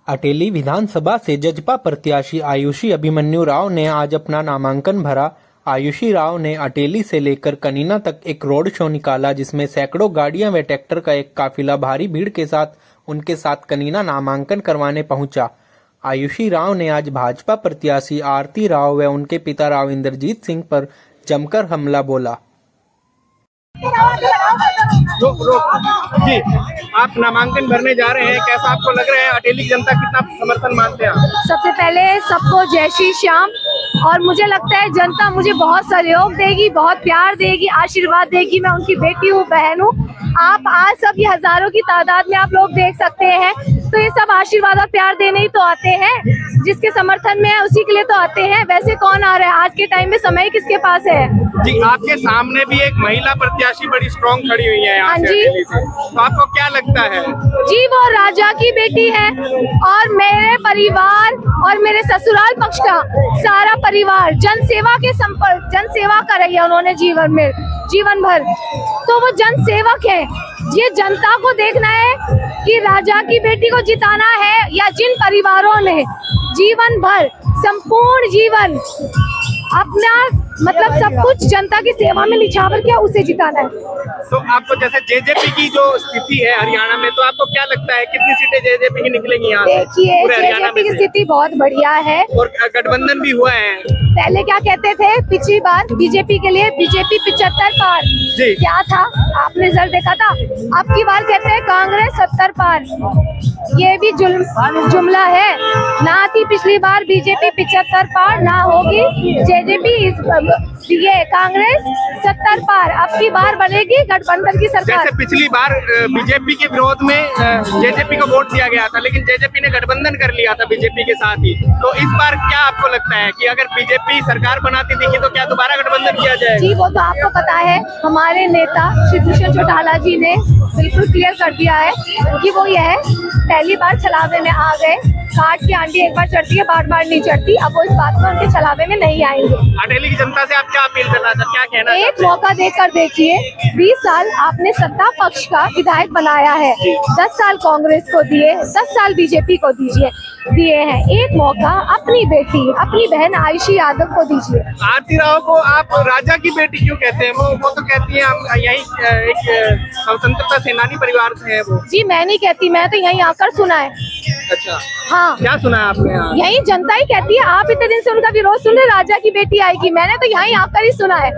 अटेली विधानसभा से जजपा प्रत्याशी आयुषी अभिमन्यु राव ने आज अपना नामांकन भरा। आयुषी राव ने अटेली से लेकर कनीना तक एक रोड शो निकाला, जिसमें सैकड़ों गाड़ियां व ट्रैक्टर का एक काफिला भारी भीड़ के साथ उनके साथ कनीना नामांकन करवाने पहुंचा। आयुषी राव ने आज भाजपा प्रत्याशी आरती राव व उनके पिता राव इंद्रजीत सिंह पर जमकर हमला बोला। जी, आप नामांकन भरने जा रहे हैं, कैसा आपको लग रहा है? अटेली की जनता कितना समर्थन मानते हैं आप? सबसे पहले सबको जय श्री श्याम। और मुझे लगता है जनता मुझे बहुत सहयोग देगी, बहुत प्यार देगी, आशीर्वाद देगी। मैं उनकी बेटी हूँ, बहन हूँ। आप आज सब ये हजारों की तादाद में आप लोग देख सकते हैं, तो ये सब आशीर्वाद और प्यार देने ही तो आते हैं। जिसके समर्थन में है उसी के लिए तो आते हैं। वैसे कौन आ रहा है? आज के टाइम में समय किसके पास है? जी, आपके सामने भी एक महिला प्रत्याशी बड़ी स्ट्रॉन्ग खड़ी हुई है यहाँ से अटेली से, तो आपको क्या लगता है? जी, वो राजा की बेटी है और मेरे परिवार और मेरे ससुराल पक्ष का सारा परिवार जनसेवा के संपर्क जनसेवा कर रही है उन्होंने जीवन भर। तो वो जन सेवक है। ये जनता को देखना है कि राजा की बेटी को जिताना है या जिन परिवारों ने जीवन भर संपूर्ण जीवन अपना मतलब सब कुछ जनता की सेवा में निछावर किया, उसे जिताना है। तो आपको जैसे जेजेपी की जो स्थिति है हरियाणा में, तो आपको क्या लगता है कितनी सीटें जेजेपी की निकलेंगी यहाँ से? देखिए, जेजेपी की स्थिति बहुत बढ़िया है और गठबंधन भी हुआ है। पहले क्या कहते थे, पिछली बार बीजेपी के लिए बीजेपी 75 पार जी, क्या था आपने रिजल्ट देखा था? अब की बार कहते हैं कांग्रेस 70 पार। ये भी जुमला है। ना थी पिछली बार बीजेपी 75 पार, ना होगी जेजेपी ये कांग्रेस 70 पार। अब की बार बनेगी गठबंधन की सरकार। जैसे पिछली बार बीजेपी के विरोध में जेजेपी को वोट दिया गया था, लेकिन जेजेपी ने गठबंधन कर लिया था बीजेपी के साथ ही। तो इस बार क्या आपको लगता है कि अगर बीजेपी सरकार बनाती दिखी तो क्या दोबारा गठबंधन किया जाए? जी, वो तो आपको पता है, हमारे नेता श्री दुष्यंत चौटाला जी ने बिल्कुल क्लियर कर दिया है कि वो यह पहली बार छलावे में आ गए। काट की आंटी एक बार चढ़ती है, बार बार नहीं चढ़ती। अब वो इस बात में उनके छलावे में नहीं आएंगे। अटेली की जनता से आप क्या अपील करना था, क्या कहना? एक मौका देकर देखिए। 20 साल आपने सत्ता पक्ष का विधायक बनाया है, 10 साल कांग्रेस को दिए, 10 साल बीजेपी को दिए हैं। एक मौका अपनी बेटी, अपनी बहन आयुषी यादव को दीजिए। आरती राव को आप राजा की बेटी क्यों कहते हैं? वो तो कहती है हम यही एक स्वतंत्रता सेनानी परिवार से है वो। जी, मैं नहीं कहती, मैं तो यहीं आकर सुना है। अच्छा, हाँ, क्या सुना है आपने यहाँ? यही जनता ही कहती है। आप इतने दिन से उनका विरोध सुन रहे, राजा की बेटी आएगी। मैंने तो यहीं आकर ही सुना है।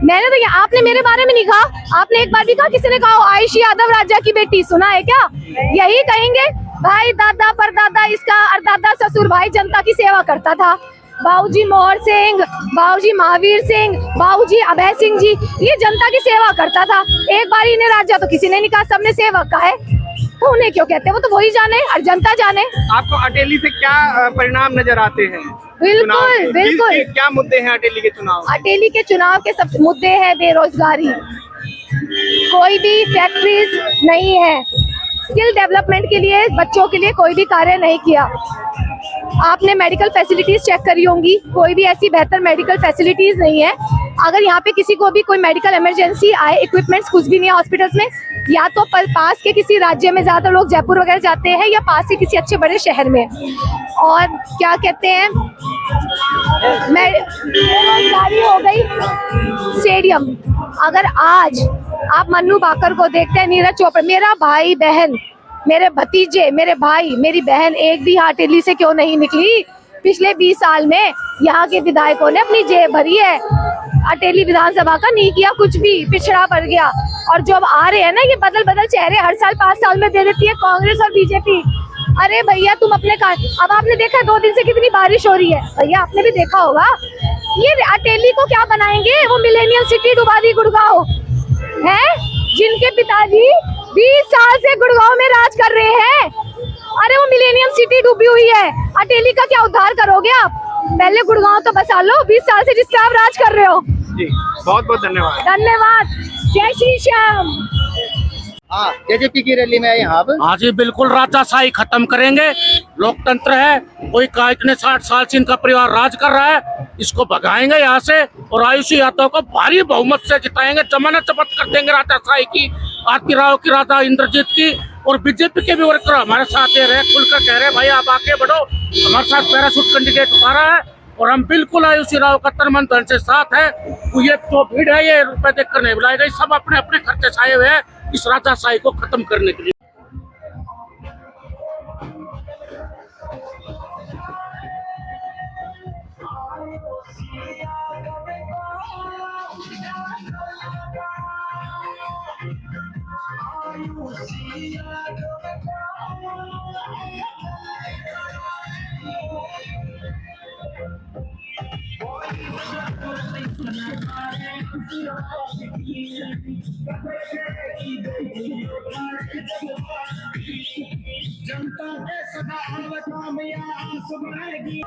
मैंने तो आपने मेरे बारे में नहीं कहा, आपने एक बार भी कहा, किसी ने कहा आयुषी यादव राजा की बेटी? सुना है क्या? यही कहेंगे भाई दादा परदादा इसका और दादा ससुर भाई जनता की सेवा करता था। बाबूजी मोहर सिंह, बाबूजी महावीर सिंह, बाबूजी अभय सिंह जी, ये जनता की सेवा करता था। एक बार इन्हें राजा तो किसी ने नहीं कहा, सबने सेवक कहा है। तो उन्हें क्यों कहते हैं? वो तो वही जाने और जनता जाने। आपको अटेली से क्या परिणाम नजर आते हैं? बिल्कुल बिल्कुल। क्या मुद्दे हैं अटेली के चुनाव? अटेली के चुनाव के सब मुद्दे हैं बेरोजगारी, कोई भी फैक्ट्रीज नहीं है, स्किल डेवलपमेंट के लिए बच्चों के लिए कोई भी कार्य नहीं किया। आपने मेडिकल फैसिलिटीज चेक करी होंगी, कोई भी ऐसी बेहतर मेडिकल फैसिलिटीज नहीं है। अगर यहाँ पे किसी को भी कोई मेडिकल इमरजेंसी आए, इक्विपमेंट्स कुछ भी नहीं है हॉस्पिटल्स में। या तो पास के किसी राज्य में ज्यादा लोग जयपुर वगैरह जाते हैं, या पास के किसी अच्छे बड़े शहर में। और क्या कहते हैं, बेरोजगारी हो गई। स्टेडियम, अगर आज आप मन्नू बाकर को देखते हैं, नीरज चोपड़ा, मेरा भाई बहन, मेरे भतीजे, मेरे भाई, मेरी बहन एक भी अटेली से क्यों नहीं निकली? पिछले 20 साल में यहाँ के विधायकों ने अपनी जेब भरी है। अटेली विधानसभा का नहीं किया कुछ भी, पिछड़ा पड़ गया। और जो अब आ रहे हैं ना, ये बदल चेहरे हर साल 5 साल में दे देती है कांग्रेस और बीजेपी। अरे भैया, तुम अपने अब आपने देखा 2 दिन से कितनी बारिश हो रही है, भैया आपने भी देखा होगा। ये अटेली को क्या बनाएंगे? वो मिलेनियम सिटी डुबा दी गुड़गांव है, जिनके पिताजी 20 साल से गुड़गांव में राज कर रहे हैं। अरे वो मिलेनियम सिटी डूबी हुई है, अटेली का क्या उद्धार करोगे आप? पहले गुड़गांव तो बसा लो, 20 साल से जिसका आप राज कर रहे हो। जी, बहुत बहुत धन्यवाद। धन्यवाद। जय श्री श्याम। हाँ, जेजेपी की रैली में यहाँ पर। हाँ जी, बिल्कुल राजाशाही खत्म करेंगे। लोकतंत्र है, कोई का इतने 60 साल से इनका परिवार राज कर रहा है, इसको भगाएंगे यहाँ से और आयुषी यादव को भारी बहुमत से जिताएंगे। जमानत जब्त कर देंगे राजाशाही की, आरती राव की, राजा इंद्रजीत की और बीजेपी के भी वर्कर हमारे साथ दे रहे, खुलकर कह रहे भाई आप आगे बढ़ो, हमारे साथ पैराशूट कैंडिडेट उतारा है और हम बिल्कुल आयुषी राव का तन मन धन से साथ है। तो ये तो भीड़ है, ये रुपए देखकर नहीं बुलाई गई, सब अपने अपने खर्चे से आए हुए हैं इस राजाशाही को खत्म करने के लिए। जनता के सदा कामयाब सुनाएगी।